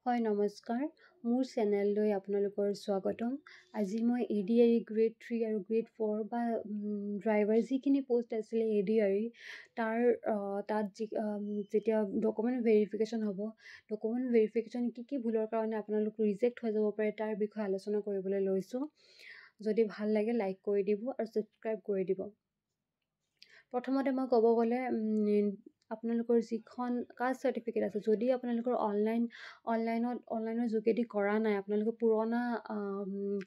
হয় নমস্কাৰ, মোৰ চেনেললৈ আপোনালোকৰ স্বাগতম। আজি মই ADRE গ্ৰেড 3 আৰু গ্ৰেড 4 বা ড্ৰাইভাৰ যিখিনি পোষ্ট আছিলে ADRE তাত যেতিয়া ডকুমেণ্ট ভেৰিফিকেশ্যন হ'ব, ডকুমেণ্ট ভেৰিফিকেশ্যন কি ভুলৰ কাৰণে আপোনালোক ৰিজেক্ট হৈ যাব পাৰে তাৰ বিষয়ে আলোচনা কৰিবলৈ লৈছোঁ। যদি ভাল লাগে লাইক কৰি দিব আৰু ছাবস্ক্ৰাইব কৰি দিব। প্ৰথমতে মই ক'ব গ'লে আপোনালোকৰ যিখন কাষ্ট চাৰ্টিফিকেট আছে, যদি আপোনালোকৰ অনলাইনৰ যোগেদি কৰা নাই, আপোনালোকে পুৰণা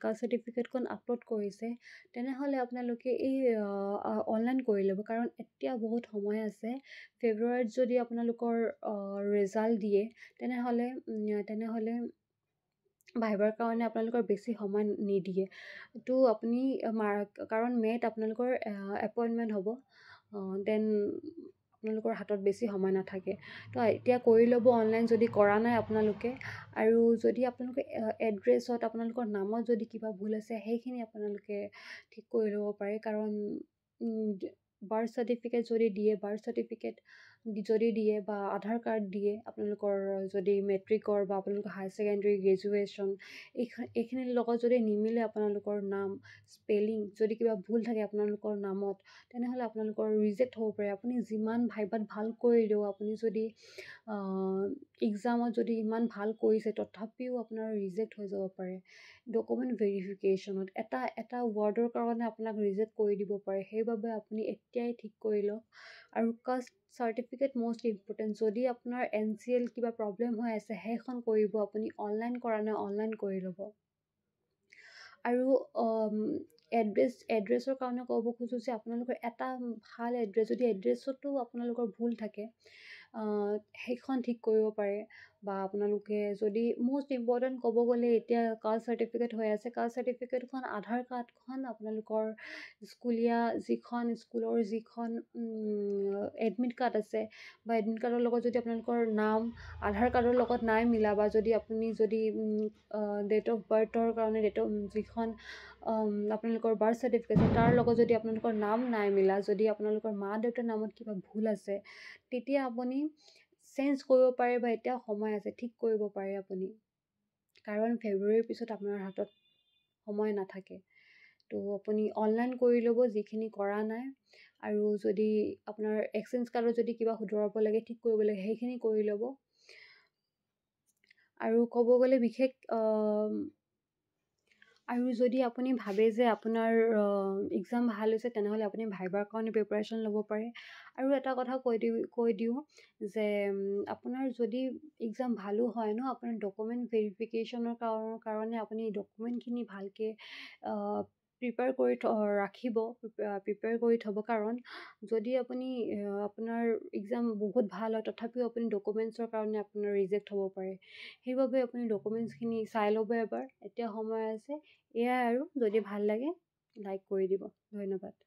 কাষ্ট চাৰ্টিফিকেটখন আপলোড কৰিছে, তেনেহ'লে আপোনালোকে এই অনলাইন কৰি ল'ব। কাৰণ এতিয়া বহুত সময় আছে। ফেব্ৰুৱাৰীত যদি আপোনালোকৰ ৰিজাল্ট দিয়ে তেনেহ'লে ভাইবাৰ কাৰণে আপোনালোকৰ বেছি সময় নিদিয়ে। তো আপুনি কাৰণ মে'ত আপোনালোকৰ এপইণ্টমেণ্ট হ'ব, দেন আপোনালোকৰ হাতত বেছি সময় নাথাকে। তো এতিয়া কৰি ল'ব অনলাইন যদি কৰা নাই আপোনালোকে। আৰু যদি আপোনালোকে এড্ৰেছত আপোনালোকৰ নামত যদি কিবা ভুল আছে, সেইখিনি আপোনালোকে ঠিক কৰি ল'ব পাৰে। কাৰণ বাৰ্থ চাৰ্টিফিকেট যদি দিয়ে বা আধাৰ কাৰ্ড দিয়ে, আপোনালোকৰ যদি মেট্ৰিকৰ বা আপোনালোকৰ হায়াৰ ছেকেণ্ডেৰী গ্ৰেজুৱেশ্যন এইখিনিৰ লগত যদি নিমিলে আপোনালোকৰ নাম, স্পেলিং যদি কিবা ভুল থাকে আপোনালোকৰ নামত, তেনেহ'লে আপোনালোকৰ ৰিজেক্ট হ'ব পাৰে। আপুনি যিমান ভাইবাত ভাল কৰিলেও, আপুনি যদি এক্সামত যদি ইমান ভাল কৰিছে, তথাপিও আপোনাৰ ৰিজেক্ট হৈ যাব পাৰে। ডকুমেণ্ট ভেৰিফিকেশ্যনত এটা ৱৰ্ডৰ কাৰণে আপোনাক ৰিজেক্ট কৰি দিব পাৰে। সেইবাবে আপুনি এতিয়াই ঠিক কৰি লওক। আৰু কাষ্ট চাৰ্টিফিকেট মষ্ট ইম্পৰ্টেণ্ট। যদি আপোনাৰ NCL কিবা প্ৰব্লেম হৈ আছে, সেইখন কৰিব। আপুনি অনলাইন কৰা নাই, অনলাইন কৰি ল'ব। আৰু এড্ৰেছৰ কাৰণে ক'ব খোজোঁ যে আপোনালোকৰ এটা ভাল এড্ৰেছ, যদি এড্ৰেছতো আপোনালোকৰ ভুল থাকে, সেইখন ঠিক কৰিব পাৰে। বা আপোনালোকে যদি মষ্ট ইম্পৰ্টেণ্ট ক'ব গ'লে, এতিয়া কাষ্ট চাৰ্টিফিকেট হৈ আছে, কাষ্ট চাৰ্টিফিকেটখন আধাৰ কাৰ্ডখন আপোনালোকৰ স্কুলৰ যিখন এডমিট কাৰ্ড আছে, বা এডমিট কাৰ্ডৰ লগত যদি আপোনালোকৰ নাম আধাৰ কাৰ্ডৰ লগত নাই মিলা, বা আপুনি যদি ডেট অফ বাৰ্থৰ কাৰণে যিখন আপোনালোকৰ বাৰ্থ চাৰ্টিফিকেট আছে তাৰ লগত যদি আপোনালোকৰ নাম নাই মিলা, যদি আপোনালোকৰ মা দেউতাৰ নামত কিবা ভুল আছে, তেতিয়া আপুনি চেঞ্জ কৰিব পাৰে বা এতিয়াও সময় আছে, ঠিক কৰিব পাৰে আপুনি। কাৰণ ফেব্ৰুৱাৰীৰ পিছত আপোনাৰ হাতত সময় নাথাকে। তো আপুনি অনলাইন কৰি ল'ব যিখিনি কৰা নাই। আৰু যদি আপোনাৰ এক্সচেঞ্জ কাৰ্ডত যদি কিবা শুধৰাব লাগে, ঠিক কৰিব লাগে, সেইখিনি কৰি ল'ব। আৰু ক'ব গ'লে আৰু যদি আপুনি ভাবে যে আপোনাৰ এক্সাম ভাল হৈছে, তেনেহ'লে আপুনি ভাইবাৰ কাৰণে প্ৰিপাৰেশ্যন ল'ব পাৰে। আৰু এটা কথা কৈ দিওঁ যে আপোনাৰ যদি এক্সাম ভালো হয় ন, আপোনাৰ ডকুমেণ্ট ভেৰিফিকেশ্যনৰ কাৰণে আপুনি ডকুমেণ্টখিনি ভালকৈ প্ৰিপেয়াৰ কৰি থ'ব। কাৰণ যদি আপোনাৰ এক্সাম বহুত ভাল হয়, তথাপিও আপুনি ডকুমেণ্টছৰ কাৰণে আপোনাৰ ৰিজেক্ট হ'ব পাৰে। সেইবাবে আপুনি ডকুমেণ্টছখিনি চাই ল'ব এবাৰ, এতিয়া সময় আছে। এয়াই আৰু, যদি ভাল লাগে লাইক কৰি দিব। ধন্যবাদ।